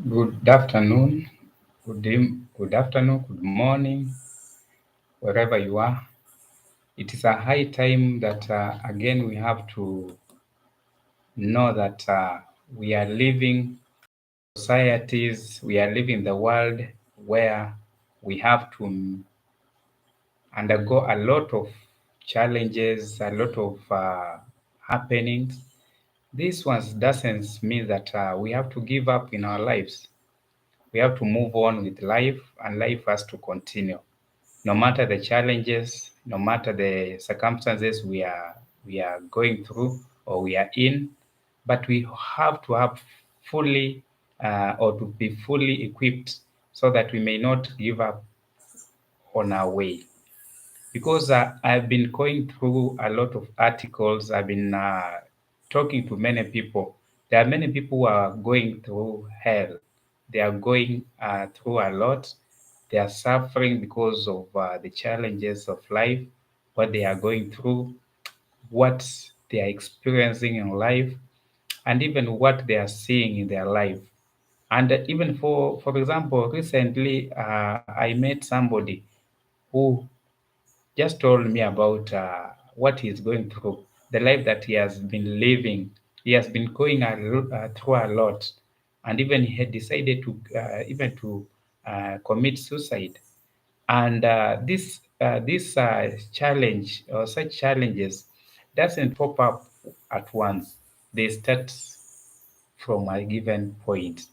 Good afternoon, good afternoon, good morning, wherever you are. It is a high time that again we have to know that we are living societies, we are living the world where we have to undergo a lot of challenges, a lot of happenings. This one doesn't mean that we have to give up in our lives. We have to move on with life, and life has to continue. No matter the challenges, no matter the circumstances we are going through or we are in, but we have to have fully or to be fully equipped so that we may not give up on our way. Because I've been going through a lot of articles, I've been talking to many people. There are many people who are going through hell. They are going through a lot. They are suffering because of the challenges of life, what they are going through, what they are experiencing in life, and even what they are seeing in their life. And even for example, recently I met somebody who just told me about what he's going through, the life that he has been living. He has been going through a lot, and even he had decided to even to commit suicide. And this challenge or such challenges doesn't pop up at once. They start from a given point.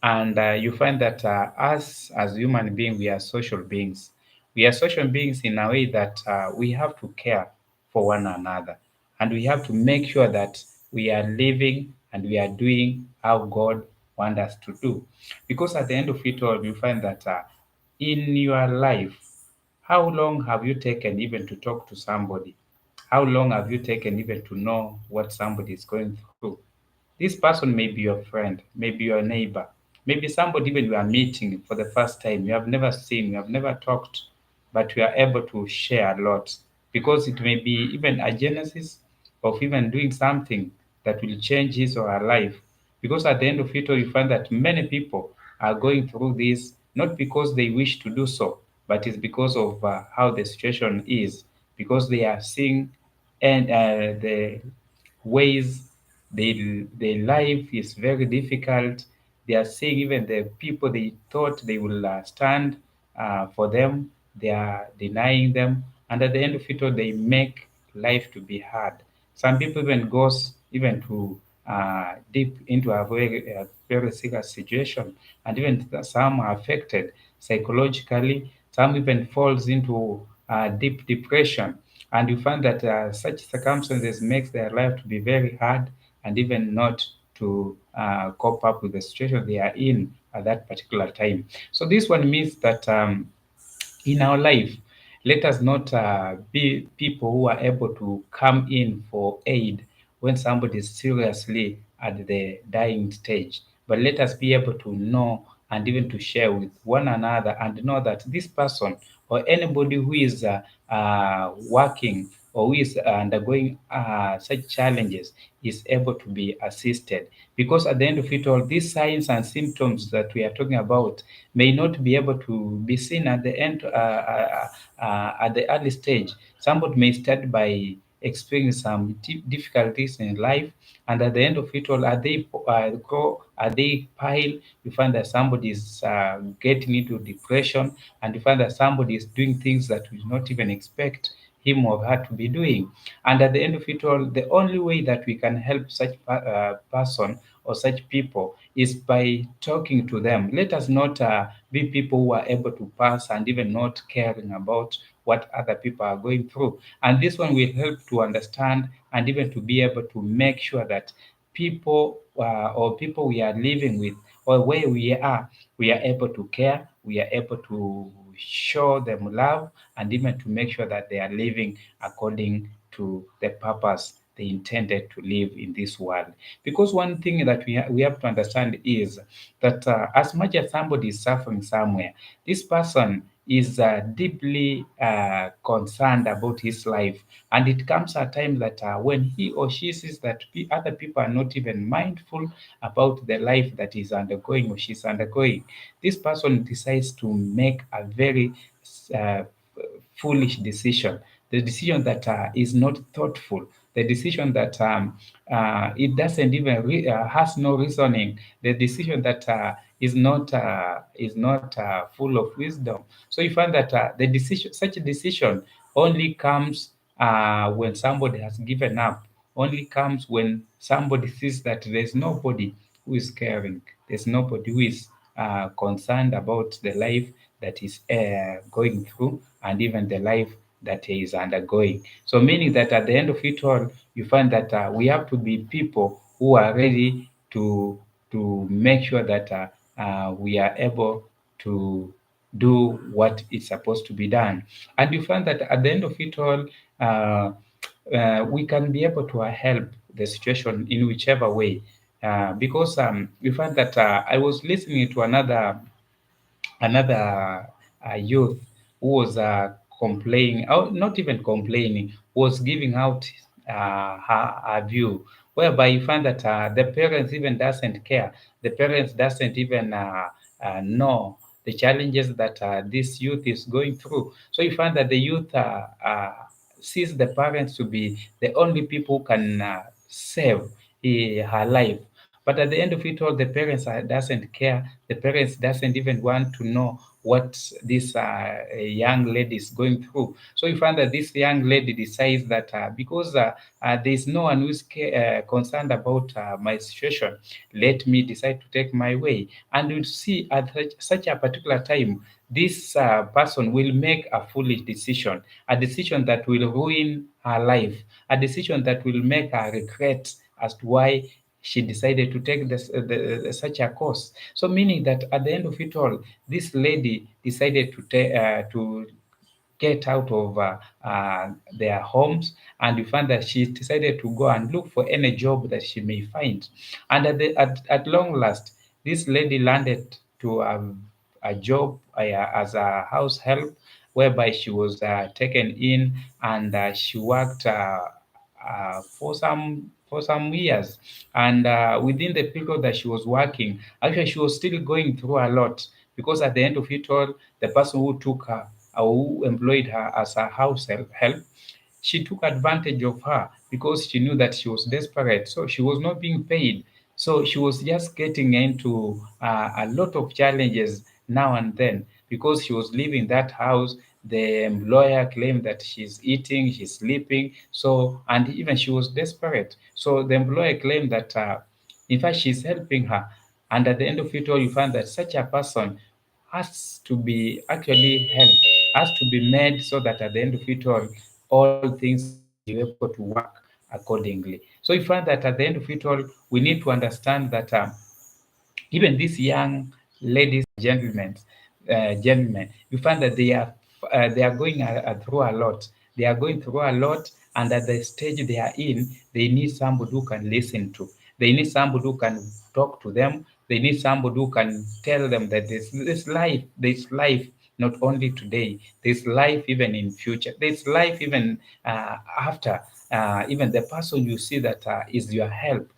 And you find that us as human beings, we are social beings. We are social beings in a way that we have to care for one another. And we have to make sure that we are living and we are doing how God wants us to do. Because at the end of it all, you find that in your life, how long have you taken even to talk to somebody? How long have you taken even to know what somebody is going through? This person may be your friend, maybe your neighbor, maybe somebody even you are meeting for the first time. You have never seen, you have never talked, but you are able to share a lot because it may be even a genesis of even doing something that will change his or her life. Because at the end of it all, you find that many people are going through this not because they wish to do so, but it's because of how the situation is, because they are seeing and the ways their life is very difficult. They are seeing even the people they thought they will stand for them, they are denying them, and at the end of it all, they make life to be hard. Some people even goes even to deep into a very serious situation, and even some are affected psychologically. Some even falls into deep depression, and you find that such circumstances makes their life to be very hard and even not to cope up with the situation they are in at that particular time. So this one means that in our life, let us not be people who are able to come in for aid when somebody is seriously at the dying stage. But let us be able to know and even to share with one another and know that this person or anybody who is working or who is undergoing such challenges is able to be assisted. Because at the end of it all, these signs and symptoms that we are talking about may not be able to be seen at the end, at the early stage. Somebody may start by experiencing some difficulties in life, and at the end of it all, are they grow, are they pile? You find that somebody is getting into depression, and you find that somebody is doing things that we not even expect him or her to be doing. And at the end of it all, the only way that we can help such person or such people is by talking to them. Let us not be people who are able to pass and even not caring about what other people are going through. And this one will help to understand and even to be able to make sure that people or people we are living with or where we are able to care, we are able to show them love, and even to make sure that they are living according to the purpose they intended to live in this world. Because one thing that we have to understand is that as much as somebody is suffering somewhere, this person is deeply concerned about his life. And it comes a time that when he or she sees that other people are not even mindful about the life that is undergoing or she's undergoing, this person decides to make a very uh, foolish decision, the decision that is not thoughtful, the decision that it doesn't even has no reasoning, the decision that is not full of wisdom. So you find that the decision, such a decision, only comes when somebody has given up. Only comes when somebody sees that there's nobody who is caring. There's nobody who is concerned about the life that is going through, and even the life that he is undergoing. So, meaning that at the end of it all, you find that we have to be people who are ready to make sure that we are able to do what is supposed to be done. And you find that at the end of it all, uh, we can be able to help the situation in whichever way. Because we find that I was listening to another youth who was complaining, or not even complaining, was giving out her view, whereby you find that the parents even doesn't care. The parents doesn't even know the challenges that this youth is going through. So you find that the youth sees the parents to be the only people who can save her life. But at the end of it all, the parents doesn't care. The parents doesn't even want to know what this young lady is going through. So you find that this young lady decides that because there is no one who is concerned about my situation, let me decide to take my way. And you see, at such a particular time, this person will make a foolish decision, a decision that will ruin her life, a decision that will make her regret as to why she decided to take such a course. So, meaning that at the end of it all, this lady decided to get out of their homes, and you find that she decided to go and look for any job that she may find. And at long last, this lady landed to a job as a house help, whereby she was taken in, and she worked for some years. And within the period that she was working, actually she was still going through a lot, because at the end of it all, the person who took her, or who employed her as a house help, she took advantage of her because she knew that she was desperate. So she was not being paid. So she was just getting into a lot of challenges now and then, because she was leaving that house. The employer claimed that she's eating, she's sleeping. So, and even she was desperate. So the employer claimed that, in fact, she's helping her. And at the end of it all, you find that such a person has to be actually helped, has to be made, so that at the end of it all things will be able to work accordingly. So you find that at the end of it all, we need to understand that even these young ladies, gentlemen, you find that they are going through a lot. They are going through a lot, and at the stage they are in, they need somebody who can listen to. They need somebody who can talk to them. They need somebody who can tell them that there's life not only today. There's life even in future. There's life even after. Even the person you see that is your help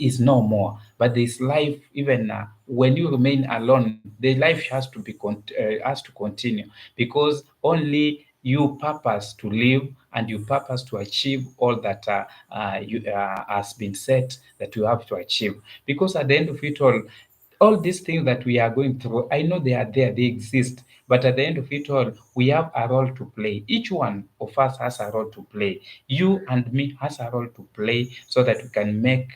is no more. But this life, even when you remain alone, the life has to continue, because only you purpose to live, and you purpose to achieve all that has been set that you have to achieve. Because at the end of it all these things that we are going through, I know they are there, they exist. But at the end of it all, we have a role to play. Each one of us has a role to play. You and me has a role to play, so that we can make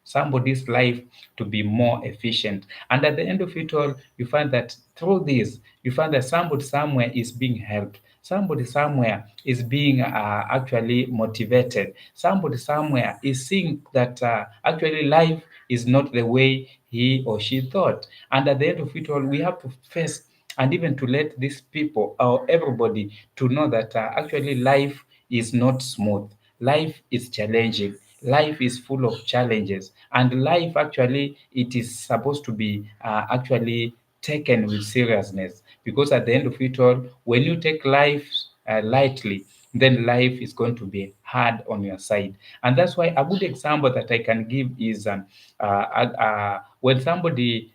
somebody's life, to be more efficient. And at the end of it all, you find that through this, you find that somebody somewhere is being helped. Somebody somewhere is being actually motivated. Somebody somewhere is seeing that actually life is not the way he or she thought. And at the end of it all, we have to face, and even to let these people, or everybody, to know that actually life is not smooth. Life is challenging. Life is full of challenges, and life actually, it is supposed to be actually taken with seriousness, because at the end of it all, when you take life lightly, then life is going to be hard on your side. And that's why a good example that I can give is when somebody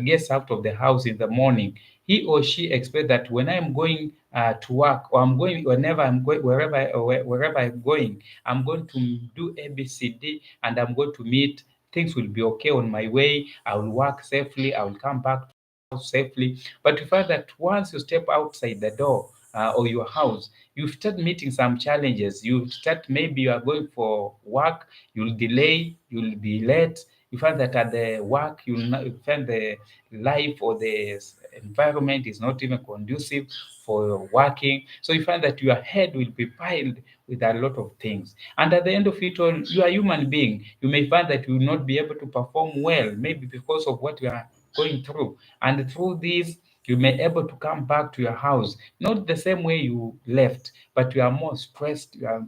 gets out of the house in the morning, he or she expects that when I'm going to work, or I'm going whenever I'm going, wherever I'm going, I'm going to do ABCD, and I'm going to meet, things will be okay on my way. I will work safely. I will come back to my house safely. But you find that once you step outside the door or your house, you start meeting some challenges. You start, maybe you are going for work, you'll delay, you'll be late. You find that at the work, you find the life or the environment is not even conducive for working. So you find that your head will be piled with a lot of things. And at the end of it all, you are a human being. You may find that you will not be able to perform well, maybe because of what you are going through. And through this, you may able to come back to your house, not the same way you left, but you are more stressed, you are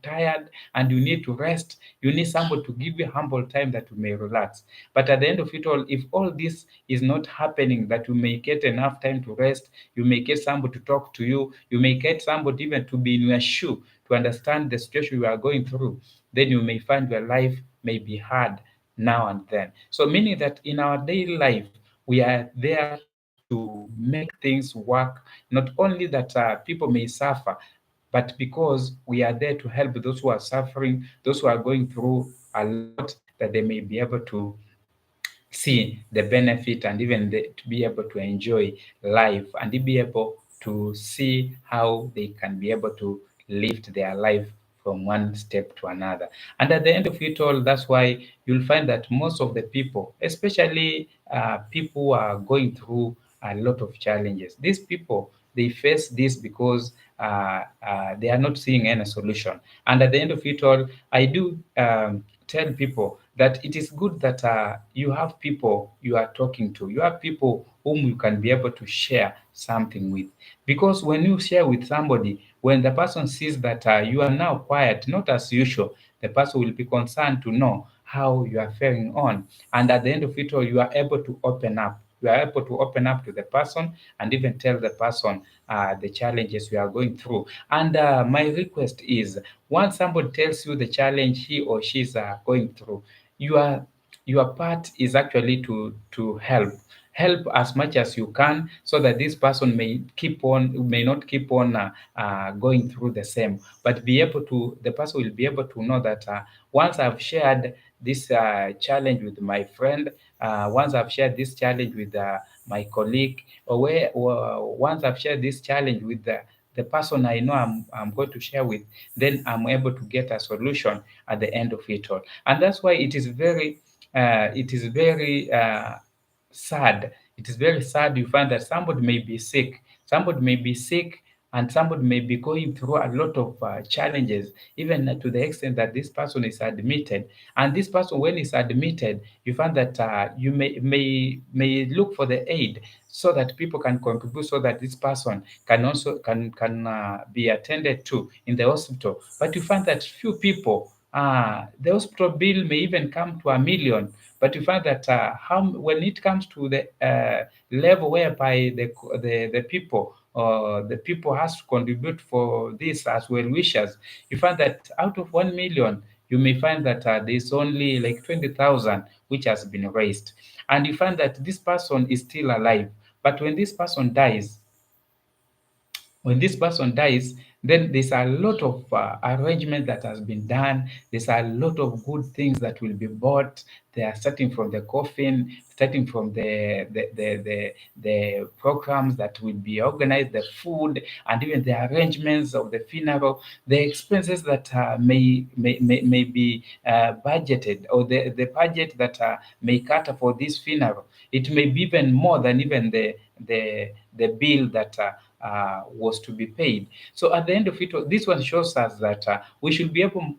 tired, and you need to rest. You need somebody to give you humble time that you may relax. But at the end of it all, if all this is not happening, that you may get enough time to rest, you may get somebody to talk to you, you may get somebody even to be in your shoe to understand the situation you are going through, then you may find your life may be hard now and then. So meaning that in our daily life, we are there to make things work, not only that people may suffer, but because we are there to help those who are suffering, those who are going through a lot, that they may be able to see the benefit, and even to be able to enjoy life, and to be able to see how they can be able to lift their life from one step to another. And at the end of it all, that's why you'll find that most of the people, especially people who are going through a lot of challenges, these people, they face this because they are not seeing any solution. And at the end of it all, I do tell people that it is good that you have people you are talking to, you have people whom you can be able to share something with. Because when you share with somebody, when the person sees that you are now quiet, not as usual, the person will be concerned to know how you are faring on. And at the end of it all, you are able to open up. You are able to open up to the person and even tell the person the challenges you are going through. And my request is, once somebody tells you the challenge he or she is going through, your your part is actually to help as much as you can, so that this person may not keep on going through the same, but be able to the person will be able to know that once I've shared this challenge with my friend, once I've shared this challenge with my colleague, or once I've shared this challenge with the person I know I'm going to share with, then I'm able to get a solution at the end of it all. And that's why it is very sad. It is very sad. You find that somebody may be sick, and somebody may be going through a lot of challenges, even to the extent that this person is admitted. And this person, when is admitted, you find that you may look for the aid, so that people can contribute, so that this person can also can be attended to in the hospital. But you find that few people, the hospital bill may even come to 1 million. But you find that when it comes to the level whereby the people has to contribute for this as well wishers, you find that out of 1 million, you may find that there's only like 20,000 which has been raised, and you find that this person is still alive. But when this person dies, then there's a lot of arrangement that has been done. There's a lot of good things that will be bought. They are starting from the coffin, starting from the programs that will be organized, the food, and even the arrangements of the funeral, the expenses that may be budgeted, or the budget that may cater for this funeral. It may be even more than even the bill that was to be paid. So at the end of it, this one shows us that we should be able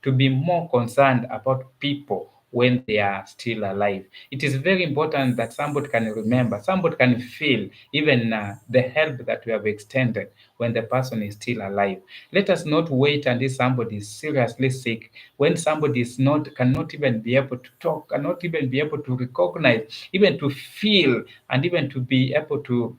to be more concerned about people when they are still alive. It is very important that somebody can remember, somebody can feel even the help that we have extended when the person is still alive. Let us not wait until somebody is seriously sick, when somebody is not cannot even be able to talk, cannot even be able to recognize, even to feel, and even to be able to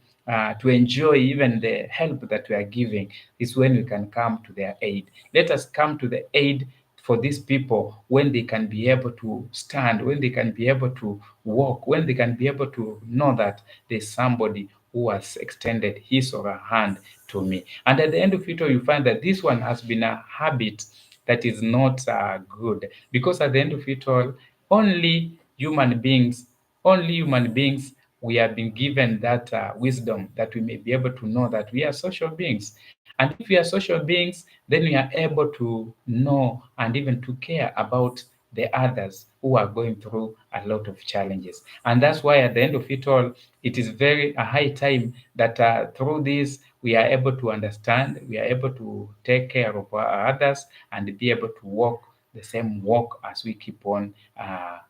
enjoy even the help that we are giving, is when we can come to their aid. Let us come to the aid for these people when they can be able to stand, when they can be able to walk, when they can be able to know that there's somebody who has extended his or her hand to me. And at the end of it all, you find that this one has been a habit that is not good, because at the end of it all, only human beings, only human beings, we have been given that wisdom that we may be able to know that we are social beings. And if we are social beings, then we are able to know and even to care about the others who are going through a lot of challenges. And that's why at the end of it all, it is very a high time that through this we are able to understand, we are able to take care of others and be able to walk the same walk as we keep on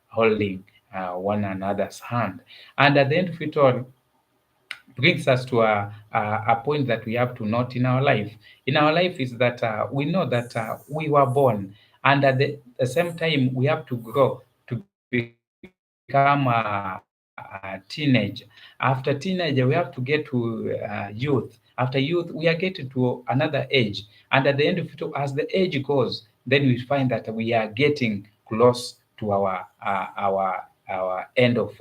holding one another's hand. And at the end of it all, brings us to a point that we have to note in our life. In our life is that we know that we were born, and at the same time we have to grow to become a teenager. After teenager, we have to get to youth. After youth, we are getting to another age, and at the end of it, as the age goes, then we find that we are getting close to our end of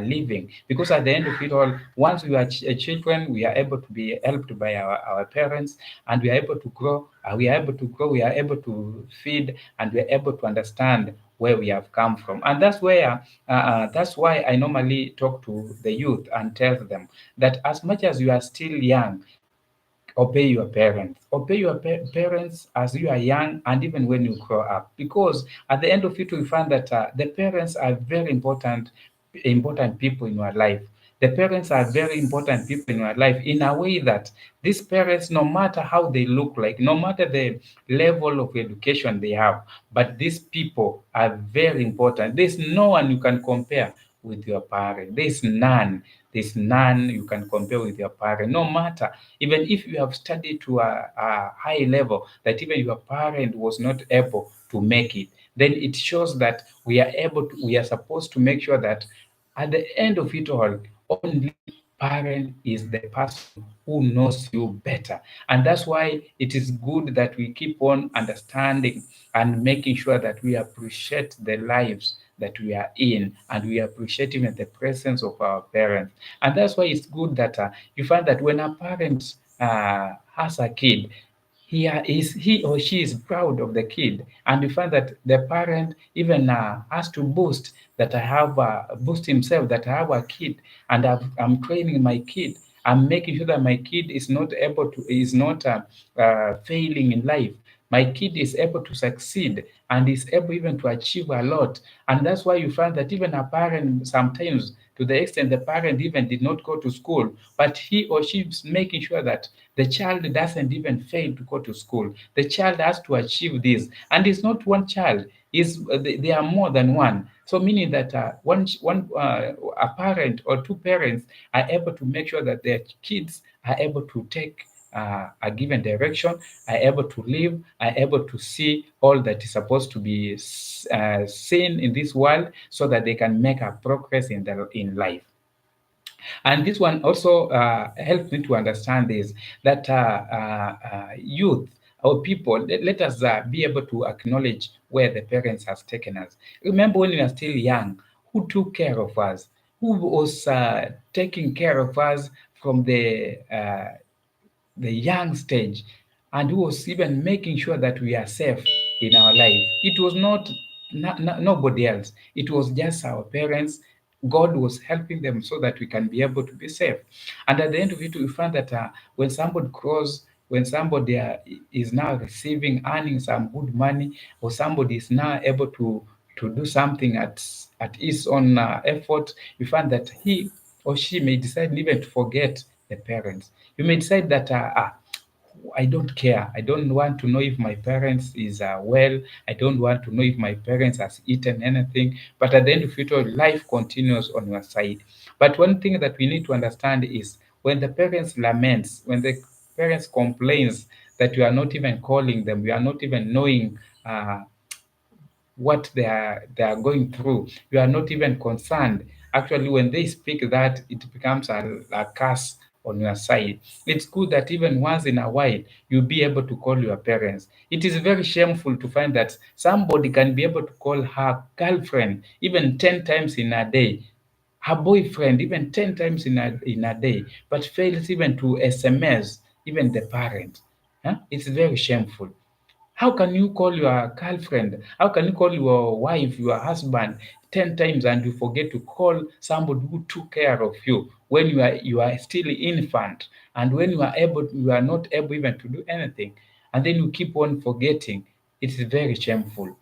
living. Because at the end of it all, once we are children, we are able to be helped by our parents, and we are able to grow. We are able to feed, and we are able to understand where we have come from. And that's why I normally talk to the youth and tell them that as much as you are still young, obey your parents. Obey your parents as you are young and even when you grow up. Because at the end of it, we find that the parents are very important people in your life. The parents are very important people in your life in a way that these parents, no matter how they look like, no matter the level of education they have, but these people are very important. There's no one you can compare with your parent. There's none you can compare with your parent, no matter, even if you have studied to a high level, that even your parent was not able to make it, then it shows that we are supposed to make sure that at the end of it all, only parent is the person who knows you better. And that's why it is good that we keep on understanding and making sure that we appreciate the lives that we are in, and we appreciate even the presence of our parents. And that's why it's good that you find that when a parent has a kid, he or she is proud of the kid, and you find that the parent even has to boost himself, that I have a kid, and I'm training my kid. I'm making sure that my kid is not failing in life. My kid is able to succeed and is able even to achieve a lot. And that's why you find that even a parent sometimes, to the extent the parent even did not go to school, but he or she is making sure that the child doesn't even fail to go to school. The child has to achieve this, and it's not one child. Is they are more than one. So meaning that a parent or two parents are able to make sure that their kids are able to take a given direction, are able to live, are able to see all that is supposed to be seen in this world, so that they can make a progress in life. And this one also helps me to understand this, that youth or people, let us be able to acknowledge where the parents has taken us. Remember when we are still young, who took care of us? Who was taking care of us from the young stage, and who was even making sure that we are safe in our life? It was not nobody else. It was just our parents. God was helping them so that we can be able to be safe. And at the end of it, we find that when somebody is now receiving, earning some good money, or somebody is now able to do something at his own effort, you find that he or she may decide even to forget the parents. You may decide that I don't care. I don't want to know if my parents is well. I don't want to know if my parents has eaten anything. But at the end of it all, life continues on your side. But one thing that we need to understand is when the parents laments, when the parents complains that you are not even calling them, you are not even knowing what they are going through. You are not even concerned. Actually, when they speak that, it becomes a curse on your side. It's good that even once in a while you'll be able to call your parents. It is very shameful to find that somebody can be able to call her girlfriend even 10 times in a day, her boyfriend even 10 times in a day, but fails even to SMS even the parent. Huh? It's very shameful. How can you call your girlfriend? How can you call your wife, your husband 10 times and you forget to call somebody who took care of you when you are still infant and when you are not able even to do anything, and then you keep on forgetting. It is very shameful.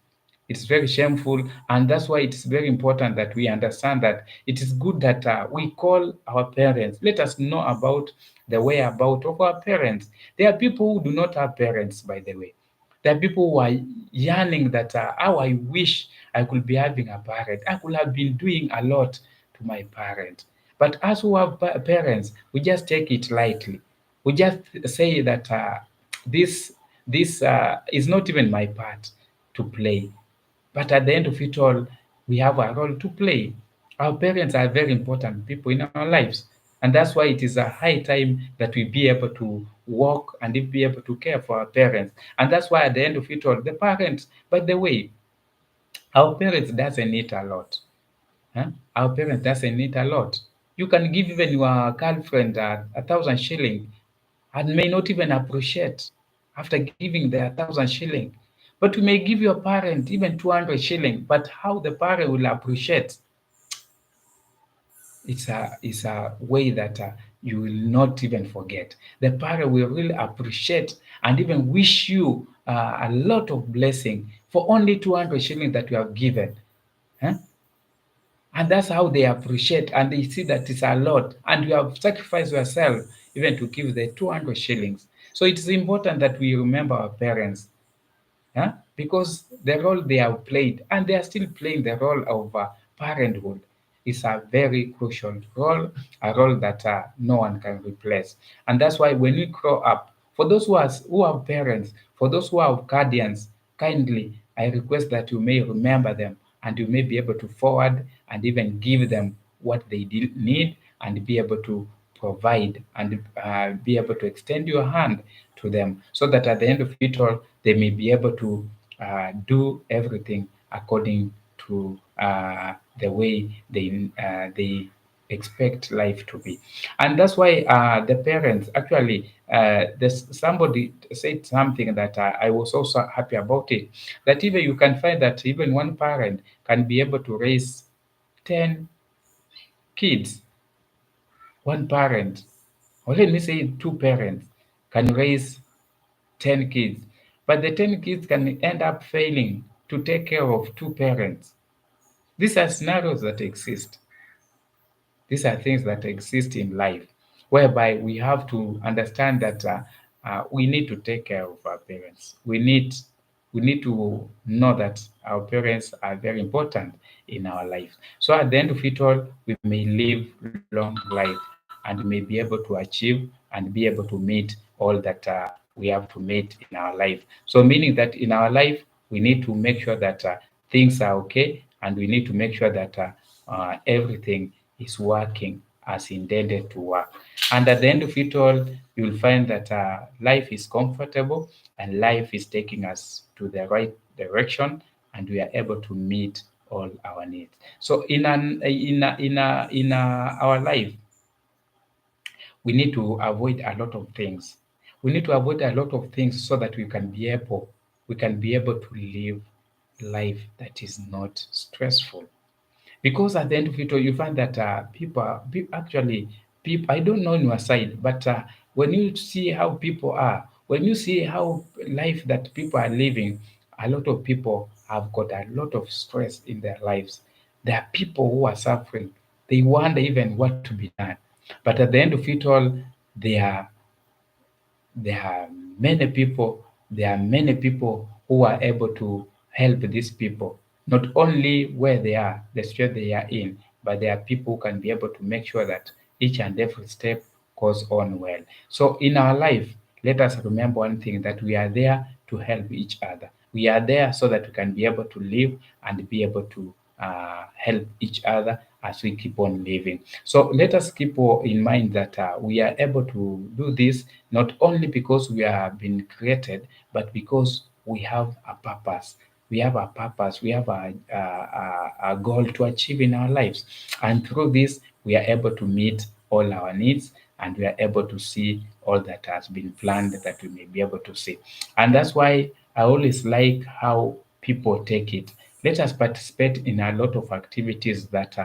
It's very shameful, and that's why it's very important that we understand that it is good that we call our parents. Let us know about the whereabout of our parents. There are people who do not have parents, by the way. There are people who are yearning that how I wish I could be having a parent. I could have been doing a lot to my parent. But as who have parents, we just take it lightly. We just say that this is not even my part to play. But at the end of it all, we have a role to play. Our parents are very important people in our lives. And that's why it is a high time that we be able to work and be able to care for our parents. And that's why at the end of it all, the parents, by the way, our parents doesn't need a lot. Huh? Our parents doesn't need a lot. You can give even your girlfriend 1,000 shilling and may not even appreciate after giving the 1,000 shilling. But you may give your parent even 200 shilling, but how the parent will appreciate, it's a way that you will not even forget. The parent will really appreciate and even wish you a lot of blessing for only 200 shilling that you have given. Huh? And that's how they appreciate and they see that it's a lot. And you have sacrificed yourself even to give the 200 shillings. So it's important that we remember our parents, because the role they have played and they are still playing the role of parenthood is a very crucial role, a role that no one can replace. And that's why when we grow up, for those who have parents, for those who have guardians, kindly, I request that you may remember them and you may be able to forward and even give them what they need and be able to provide and be able to extend your hand to them so that at the end of it all, they may be able to do everything according to the way they expect life to be. And that's why the parents actually, there's somebody said something that I was also happy about it, that even you can find that even one parent can be able to raise 10 kids. One parent, or let me say two parents, can raise 10 kids, but the 10 kids can end up failing to take care of two parents. These are scenarios that exist. These are things that exist in life, whereby we have to understand that we need to take care of our parents. We need to know that our parents are very important in our life. So at the end of it all, we may live long life and may be able to achieve and be able to meet all that we have to meet in our life. So meaning that in our life, we need to make sure that things are okay, and we need to make sure that everything is working as intended to work. And at the end of it all, you'll find that life is comfortable and life is taking us to the right direction, and we are able to meet all our needs. So in our life, we need to avoid a lot of things. We need to avoid a lot of things so that we can be able to live life that is not stressful. Because at the end of it all, you find that actually, people, I don't know on your side, but when you see how people are, when you see how life that people are living, a lot of people have got a lot of stress in their lives. There are people who are suffering. They wonder even what to be done. But at the end of it all, they are there are many people, who are able to help these people, not only where they are, the state they are in, but there are people who can be able to make sure that each and every step goes on well. So in our life, let us remember one thing, that we are there to help each other. We are there so that we can be able to live and be able to help each other as we keep on living. So let us keep in mind that we are able to do this not only because we have been created, but because we have a purpose. We have a purpose, we have a goal to achieve in our lives. And through this, we are able to meet all our needs, and we are able to see all that has been planned that we may be able to see. And that's why I always like how people take it. Let us participate in a lot of activities that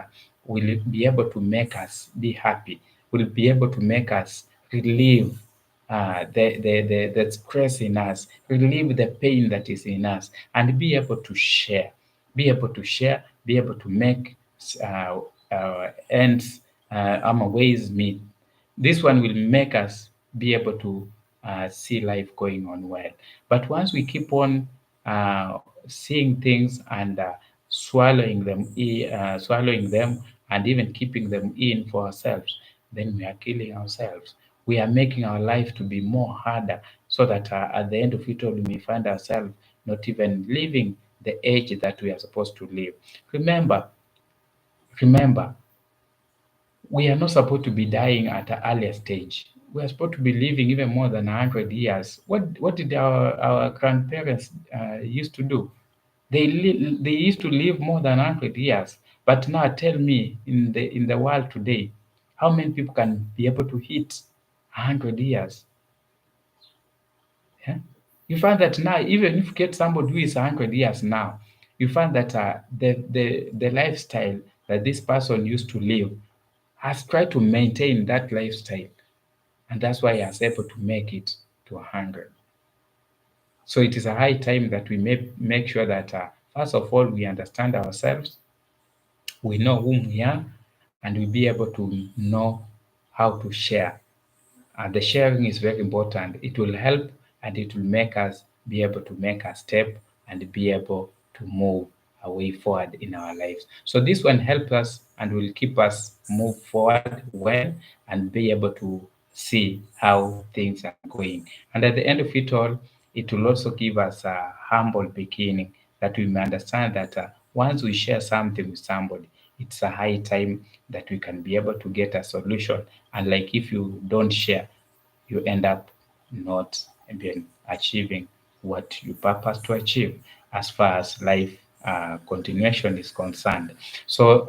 will be able to make us be happy, will be able to make us relieve the stress in us, relieve the pain that is in us, and be able to share, be able to make ends ways meet. This one will make us be able to see life going on well. But once we keep on seeing things and swallowing them, and even keeping them in for ourselves, then we are killing ourselves. We are making our life to be more harder, so that at the end of it all, we may find ourselves not even living the age that we are supposed to live. Remember, remember, we are not supposed to be dying at an earlier stage. We are supposed to be living even more than 100 years. What did our grandparents used to do? They used to live more than 100 years. But now tell me, in the world today, how many people can be able to hit 100 years? Yeah? You find that now, even if you get somebody who is 100 years now, you find that the lifestyle that this person used to live has tried to maintain that lifestyle, and that's why he was able to make it to 100. So it is a high time that we make sure that first of all we understand ourselves, we know whom we are, and we be able to know how to share. The sharing is very important. It will help, and it will make us be able to make a step and be able to move a way forward in our lives. So this one helps us and will keep us move forward well, and be able to see how things are going. And at the end of it all, it will also give us a humble beginning, that we may understand that once we share something with somebody, it's a high time that we can be able to get a solution. And like if you don't share, you end up not even achieving what you purpose to achieve as far as life continuation is concerned. So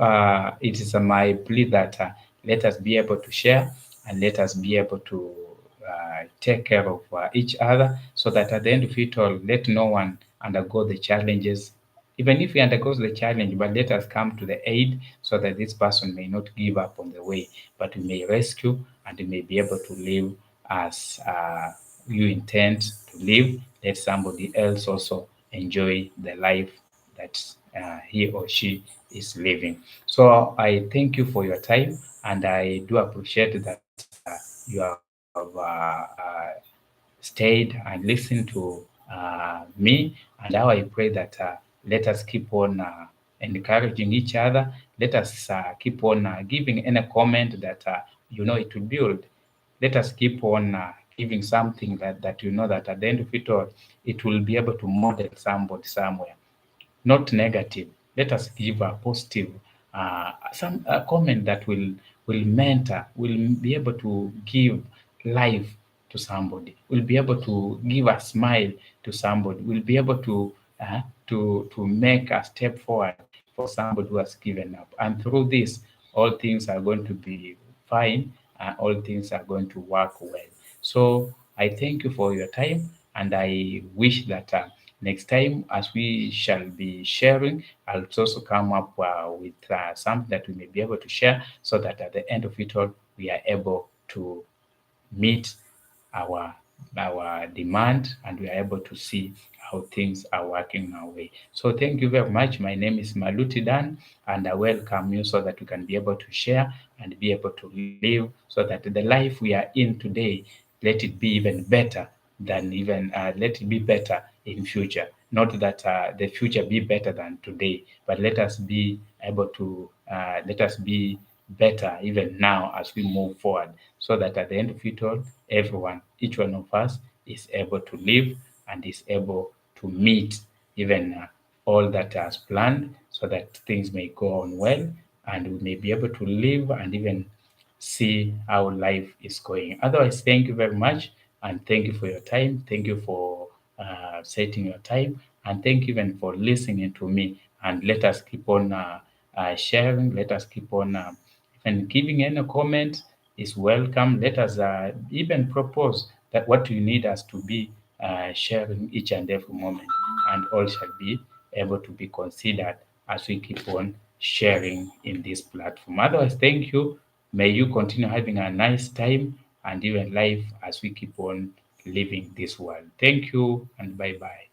it is my plea that let us be able to share, and let us be able to take care of each other, so that at the end of it all, let no one undergo the challenges. Even if he undergoes the challenge, but let us come to the aid, so that this person may not give up on the way, but we may rescue, and we may be able to live as you intend to live. Let somebody else also enjoy the life that he or she is living. So I thank you for your time, and I do appreciate that you have stayed and listened to me. And now I pray that let us keep on encouraging each other. Let us keep on giving any comment that it will build. Let us keep on giving something that that at the end of it all, it will be able to model somebody somewhere, not negative. Let us give a positive, some a comment that will mentor, will be able to give life to somebody, will be able to give a smile to somebody, will be able to make a step forward for somebody who has given up. And through this, all things are going to be fine, and all things are going to work well. So I thank you for your time, and I wish that next time, as we shall be sharing, I'll also come up with something that we may be able to share, so that at the end of it all, we are able to meet our demand, and we are able to see how things are working our way. So thank you very much. My name is Maluti Dan, and I welcome you, so that we can be able to share and be able to live, so that the life we are in today let it be even better than even let it be better in future. Not that the future be better than today, but let us be able to let us be better even now as we move forward, so that at the end of it all, everyone, each one of us, is able to live and is able to meet even all that has planned, so that things may go on well and we may be able to live and even see how life is going. Otherwise, thank you very much, and thank you for your time. Thank you for setting your time, and thank you even for listening to me. And let us keep on sharing. Let us keep on even giving any comment is welcome. Let us even propose that what you need us to be sharing each and every moment, and all shall be able to be considered as we keep on sharing in this platform. Otherwise, thank you. May you continue having a nice time and even life as we keep on living this world. Thank you and bye bye.